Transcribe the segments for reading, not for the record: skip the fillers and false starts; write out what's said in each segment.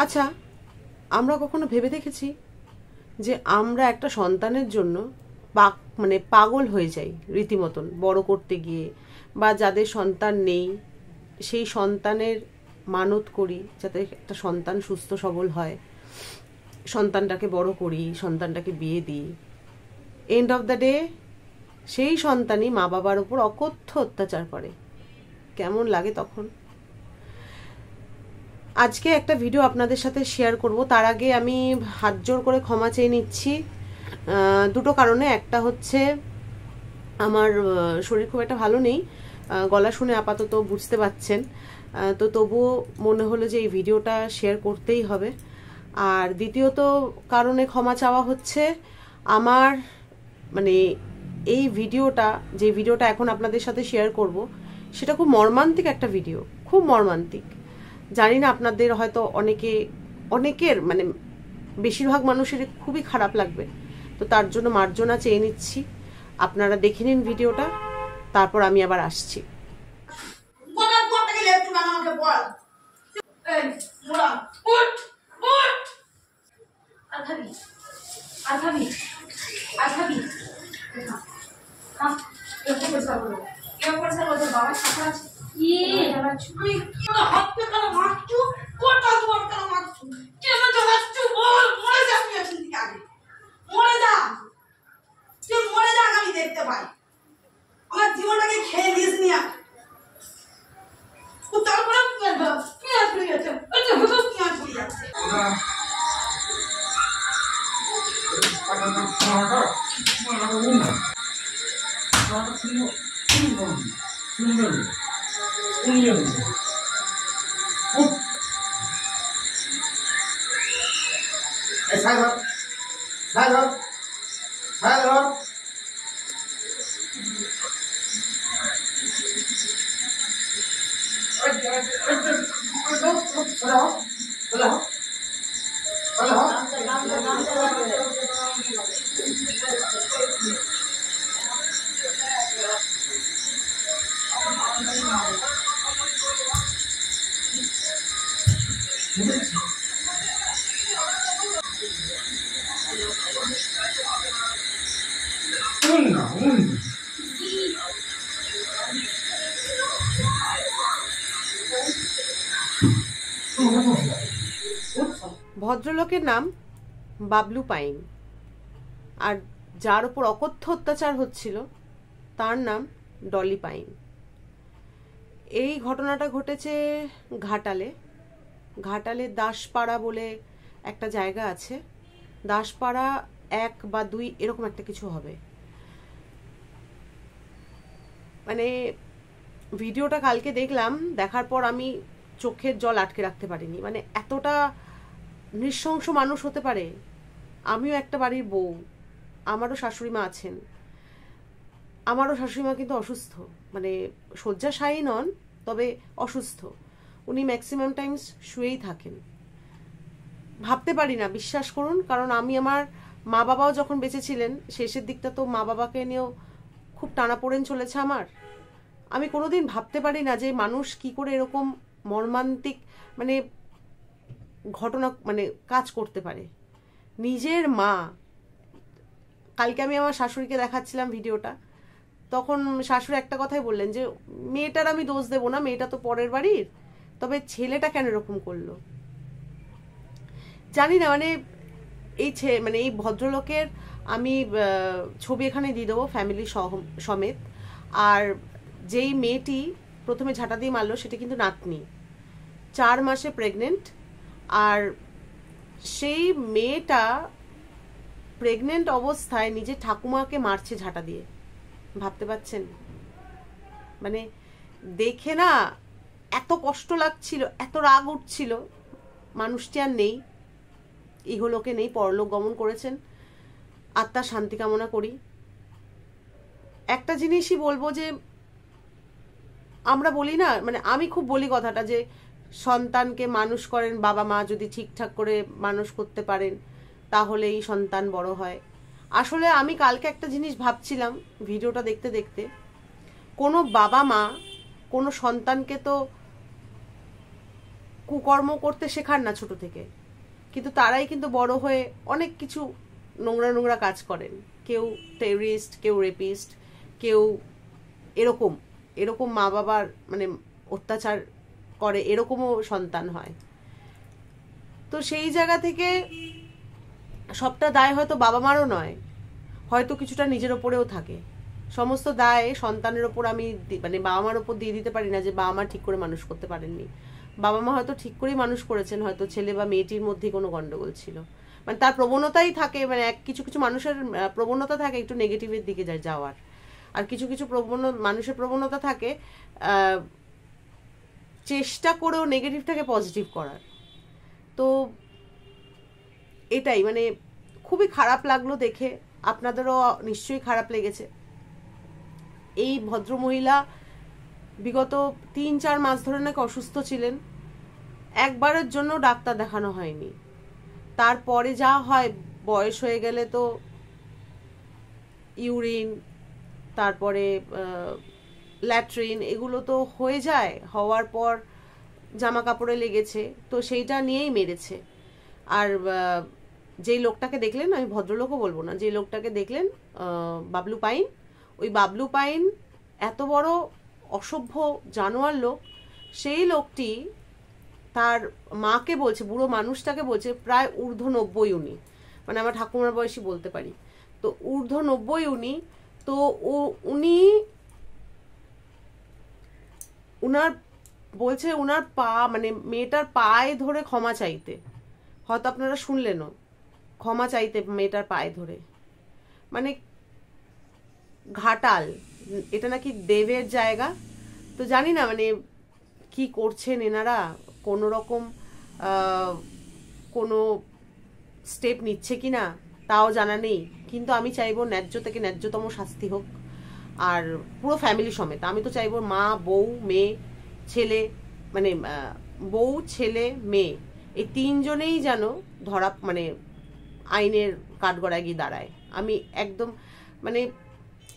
আচ্ছা, আমরা কখনো ভেবে দেখেছি যে আমরা একটা সন্তানের জন্য পাগল হয়ে যাই রীতিমতন বড় করতে গিয়ে, বা যাদের সন্তান নেই সেই সন্তানের মানত করি যাতে একটা সন্তান সুস্থ সবল হয়, সন্তানটাকে বড় করি, সন্তানটাকে বিয়ে দিই। এন্ড অফ দ্য ডে সেই সন্তানই মা বাবার উপর অকথ্য অত্যাচার করে। কেমন লাগে তখন? আজকে একটা ভিডিও আপনাদের সাথে শেয়ার করব। তার আগে আমি হাত জোর করে ক্ষমা চেয়ে নিচ্ছি দুটো কারণে। একটা হচ্ছে আমার শরীর খুব একটা ভালো নেই, গলা শুনে আপাতত বুঝতে পাচ্ছেন, তো তবুও মনে হলো যে এই ভিডিওটা শেয়ার করতেই হবে। আর দ্বিতীয়ত কারণে ক্ষমা চাওয়া হচ্ছে, আমার এই ভিডিওটা, যে ভিডিওটা এখন আপনাদের সাথে শেয়ার করব, সেটা খুব মর্মান্তিক একটা ভিডিও, খুব মর্মান্তিক। জানি না আপনাদের হয়তো অনেকের বেশিরভাগ মানুষের খুবই খারাপ লাগবে, তো তার জন্য মার্জনা চেয়ে নিচ্ছি। আপনারা দেখে নিন ভিডিওটা, তারপর আমি আবার আসছি। দেখতে পাই আমার জীবনটাকে খেয়ে দিস নিয়া তারপরে পেঁয়াজ পড়ে গেছে, পেঁয়াজ পড়ে যাচ্ছে। ভদ্রলোকের নাম বাবলু পাইন, আর যার উপর অকথ্য অত্যাচার হচ্ছিল তার নাম ডলি পাইন। এই ঘটনাটা ঘটেছে ঘাটালে দাসপাড়া বলে একটা জায়গা আছে। দাসপাড়া 1 বা 2 এরকম একটা কিছু হবে। ভিডিওটা কালকে দেখলাম, দেখার পর আমি চোখের জল আটকে রাখতে পারিনি। এতটা নৃশংস মানুষ হতে পারে। আমিও একটা বাড়ির বউ, আমারও শাশুড়ি মা আছেন। আমারও শাশুড়ি মা কিন্তু অসুস্থ, শয্যাশায়ী নন, তবে অসুস্থ। উনি ম্যাক্সিমাম টাইমস শুয়েই থাকেন। ভাবতে পারি না, বিশ্বাস করুন, কারণ আমি আমার মা বাবাও যখন বেঁচে ছিলেন শেষের দিকটা তো মা বাবাকে নিয়েও খুব টানাপোড়েন চলেছে আমার। আমি কোনোদিন ভাবতে পারি না যে মানুষ কি করে এরকম মর্মান্তিক ঘটনা কাজ করতে পারে। নিজের মা, কালকে আমি আমার শাশুড়িকে দেখাচ্ছিলাম ভিডিওটা, তখন শাশুড়ি একটা কথাই বললেন যে মেয়েটার আমি দোষ দেবো না, মেয়েটা তো পরের বাড়ির, তবে ছেলেটা কেন এরকম করলো জানি না। এই ভদ্রলোকের আমি ছবি এখানে দিয়ে দেবো ফ্যামিলি সমেত। আর যেই মেয়েটি প্রথমে ঝাঁটা দিয়ে মারলো সেটা কিন্তু নাতনি, 4 মাসে প্রেগনেন্ট। আর সেই মেয়েটা প্রেগনেন্ট অবস্থায় নিজের ঠাকুমাকে মারছে ঝাঁটা দিয়ে। ভাবতে পারছেন? দেখে না এত কষ্ট লাগছিল, এত রাগ উঠছিল। মানুষটি আর নেই, ইহলোকে নেই, পরলোক গমন করেছেন, আত্মার শান্তি কামনা করি। একটা জিনিসই বলবো যে আমরা বলি না, আমি খুব বলি কথাটা যে সন্তানকে মানুষ করেন বাবা মা, যদি ঠিকঠাক করে মানুষ করতে পারেন তাহলেই সন্তান বড় হয়। আসলে আমি কালকে একটা জিনিস ভাবছিলাম ভিডিওটা দেখতে দেখতে, কোনো বাবা মা কোনো সন্তানকে তো কুকর্ম করতে শেখান না ছোট থেকে, কিন্তু তারাই কিন্তু বড় হয়ে অনেক কিছু নোংরা নোংরা কাজ করেন। কেউ টেররিস্ট, কেউ রেপিস্ট, কেউ এরকম এরকম মা বাবার মানে অত্যাচার করে, এরকমও সন্তান হয়। তো সেই জায়গা থেকে সবটা দায় হয়তো বাবা মারও নয়, হয়তো কিছুটা নিজের ওপরেও থাকে। সমস্ত দায় সন্তানের ওপর আমি মানে বাবা মার ওপর দিয়ে দিতে পারি না যে বাবা মা ঠিক করে মানুষ করতে পারেননি। বাবা মা হয়তো ঠিক করেই মানুষ করেছেন, হয়তো ছেলে বা মেয়েটির মধ্যে কোনো গন্ডগোল ছিল, মানে তার প্রবণতাই থাকে, মানে কিছু কিছু মানুষের প্রবণতা থাকে একটু নেগেটিভের দিকে যাওয়ার, আর কিছু কিছু মানুষের প্রবণতা থাকে চেষ্টা করেও নেগেটিভটাকে পজিটিভ করার। তো এটাই মানে খুবই খারাপ লাগলো দেখে, আপনাদেরও নিশ্চয়ই খারাপ লেগেছে। এই ভদ্রমহিলা বিগত 3-4 মাস ধরে নাকি অসুস্থ ছিলেন, একবারের জন্য ডাক্তার দেখানো হয়নি। তারপরে যা হয়, বয়স হয়ে গেলে তো ইউরিন, তারপরে ল্যাট্রিন, এগুলো তো হয়ে যায়, হওয়ার পর জামা কাপড়ে লেগেছে, তো সেইটা নিয়েই মেরেছে। আর যেই লোকটাকে দেখলেন, আমি ভদ্রলোকও বলবো না, যে লোকটাকে দেখলেন বাবলু পাইন, ওই বাবলু পাইন এত বড় অসভ্য জানোয়ার লোক, সেই লোকটি তার মাকে বলছে, বুড়ো মানুষটাকে বলছে প্রায় ঊর্ধ্ব 90 উনি, মানে আমার ঠাকুমার বয়সী বলতে পারি, তো ঊর্ধ্ব 90 উনি। তো উনি উনার বলছে উনার পা মানে মেয়েটার পায়ে ধরে ক্ষমা চাইতে, হয়তো আপনারা শুনলেনও, ক্ষমা চাইতে মেয়েটার পায়ে ধরে। মানে ঘাটাল, এটা নাকি দেবের জায়গা, তো জানি না মানে কি করছেন এনারা, কোনো রকম কোনো স্টেপ নিচ্ছে কিনা তাও জানা নেই, কিন্তু আমি চাইবো ন্যায্য থেকে ন্যায্যতম শাস্তি হোক, আর পুরো ফ্যামিলি সমেত। আমি তো চাইবো মা, বউ, মেয়ে, ছেলে, মানে বউ, ছেলে, মেয়ে, এই 3 জনেই যেন ধরা মানে আইনের কাঠগড়ায় গিয়ে দাঁড়ায়। আমি একদম মানে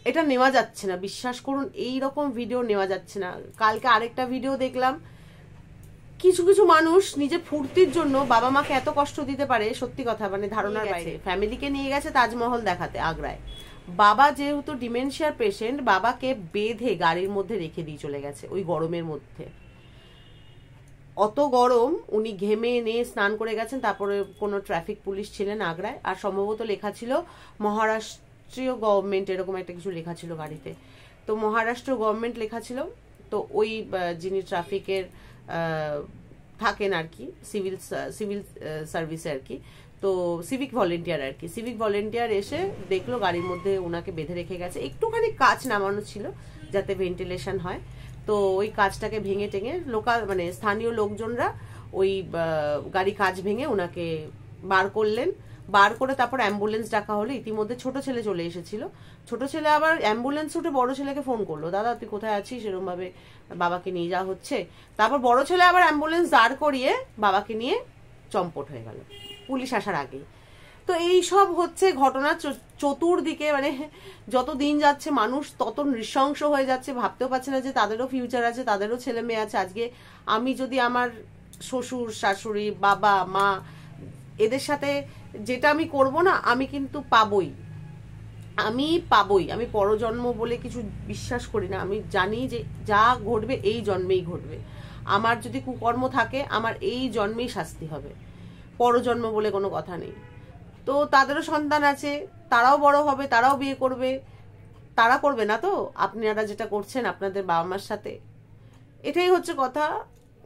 এটা নেওয়া যাচ্ছে না, বিশ্বাস করুন, এই রকম ভিডিও নেওয়া যাচ্ছে না। কালকে আরেকটা ভিডিও দেখলাম, কিছু কিছু মানুষ নিজের ফুর্তির জন্য বাবা মাকে এত কষ্ট দিতে পারে, সত্যি কথা মানে ধারণার বাইরে। ফ্যামিলিকে নিয়ে গেছে তাজমহল দেখাতে আগ্রায়, বাবা যেহেতু ডিমেনশিয়ার পেশেন্ট, বাবাকে বেঁধে গাড়ির মধ্যে রেখে দিয়ে চলে গেছে ওই গরমের মধ্যে। অত গরম, উনি ঘেমে নিয়ে স্নান করে গেছেন, তারপরে কোনো ট্রাফিক পুলিশ ছিলেন আগ্রায়, আর সম্ভবত লেখা ছিল মহারাষ্ট্রীয় গভর্নমেন্ট, এরকম একটা কিছু লেখা ছিল গাড়িতে, তো মহারাষ্ট্র গভর্নমেন্ট লেখা ছিল। তো ওই যিনি ট্রাফিকের থাকেন আর কি, সিভিল সার্ভিসে আর কি, তো সিভিক ভলেন্টিয়ার আর কি, সিভিক ভলেন্টিয়ার এসে দেখলো গাড়ির মধ্যে ওনাকে বেঁধে রেখে গেছে, একটুখানি কাঁচ নামানো ছিল যাতে ভেন্টিলেশন হয়, তো ওই কাঁচটাকে ভেঙে টেঙে লোকাল মানে স্থানীয় লোকজনরা ওই গাড়ি কাঁচ ভেঙে ওনাকে বার করলেন, বার করে তারপর অ্যাম্বুলেন্স ডাকা হলো। ইতিমধ্যে ছোট ছেলে চলে এসেছিল, ছোট ছেলে আবার অ্যাম্বুলেন্স উঠে বড় ছেলেকে ফোন করলো, দাদা তুই কোথায় আছিস, এরকম ভাবে বাবাকে নিয়ে যাওয়া হচ্ছে। তারপর বড় ছেলে আবার অ্যাম্বুলেন্স দাঁড় করিয়ে বাবাকে নিয়ে চম্পট হয়ে গেল পুলিশ আসার আগেই। তো এই সব হচ্ছে ঘটনা চতুর্দিকে, মানে যত দিন যাচ্ছে মানুষ তত নৃশংস হয়ে যাচ্ছে, ভাবতেও পারছে না যে তাদেরও ফিউচার আছে, তাদেরও ছেলে মেয়ে আছে। আজকে আমি যদি আমার শ্বশুর শাশুড়ি বাবা মা এদের সাথে যেটা আমি করব না, আমি কিন্তু পাবই, আমি পরজন্ম বলে কিছু বিশ্বাস করি না। আমি জানি যে যা ঘটবে এই জন্মেই ঘটবে, আমার যদি কুকর্ম থাকে আমার এই জন্মেই শাস্তি হবে, পরজন্ম বলে কোনো কথা নেই। তো তাদেরও সন্তান আছে, তারাও বড় হবে, তারাও বিয়ে করবে, তারা করবে না তো আপনারা যেটা করছেন আপনাদের বাবা মার সাথে, এটাই হচ্ছে কথা।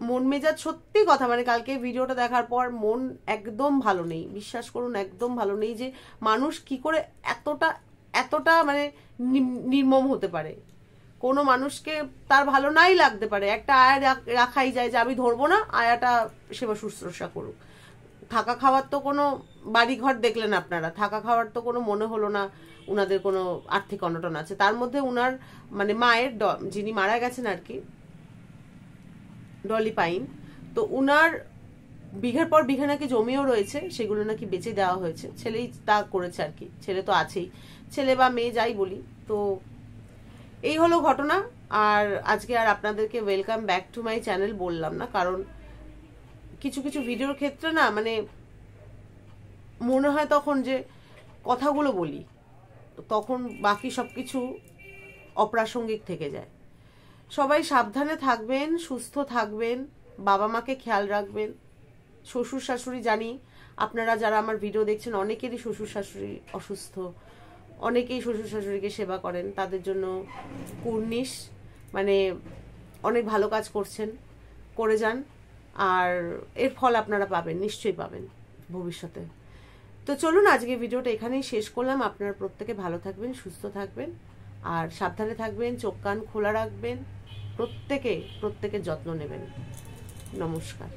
মন মেজাজ সত্যি কথা মানে কালকে ভিডিওটা দেখার পর মন একদম ভালো নেই, বিশ্বাস করুন একদম ভালো নেই, যে মানুষ কি করে এতটা মানে নির্মম হতে পারে। কোনো মানুষকে তার ভালো নাই লাগতে পারে, একটা আয়া রাখাই যায় যে আমি ধরবো না, আয়াটা সেবা শুশ্রূষা করুক। থাকা খাওয়ার তো কোনো বাড়িঘর দেখলেন আপনারা, থাকা খাওয়ার তো কোনো মনে হলো না উনাদের কোনো আর্থিক অনটন আছে। তার মধ্যে উনার মানে মায়ের যিনি মারা গেছেন আর কি, ডলি পাইন, তো উনার বিঘের পর বিঘে নাকি জমিও রয়েছে, সেগুলো নাকি বেচে দেওয়া হয়েছে, ছেলেই তা করেছে আর কি, ছেলে তো আছেই, ছেলে বা মেয়ে যাই বলি। তো এই হলো ঘটনা। আর আজকে আর আপনাদেরকে welcome back to my channel বললাম না, কারণ কিছু কিছু ভিডিওর ক্ষেত্রে না মানে মনে হয় তখন যে কথাগুলো বলি, তখন বাকি সব কিছু অপ্রাসঙ্গিক থেকে যায়। সবাই সাবধানে থাকবেন, সুস্থ থাকবেন, বাবা মাকে খেয়াল রাখবেন। শ্বশুর শাশুড়ি, জানি আপনারা যারা আমার ভিডিও দেখছেন অনেকেরই শ্বশুর শাশুড়ি অসুস্থ, অনেকেই শ্বশুর শাশুড়িকে সেবা করেন, তাদের জন্য কুর্নিশ, মানে অনেক ভালো কাজ করছেন, করে যান, আর এর ফল আপনারা পাবেন, নিশ্চয়ই পাবেন ভবিষ্যতে। তো চলুন আজকে ভিডিওটা এখানেই শেষ করলাম। আপনারা প্রত্যেকে ভালো থাকবেন, সুস্থ থাকবেন, আর সাবধানে থাকবেন, চোখ কান খোলা রাখবেন, প্রত্যেকের যত্ন নেবেন। নমস্কার।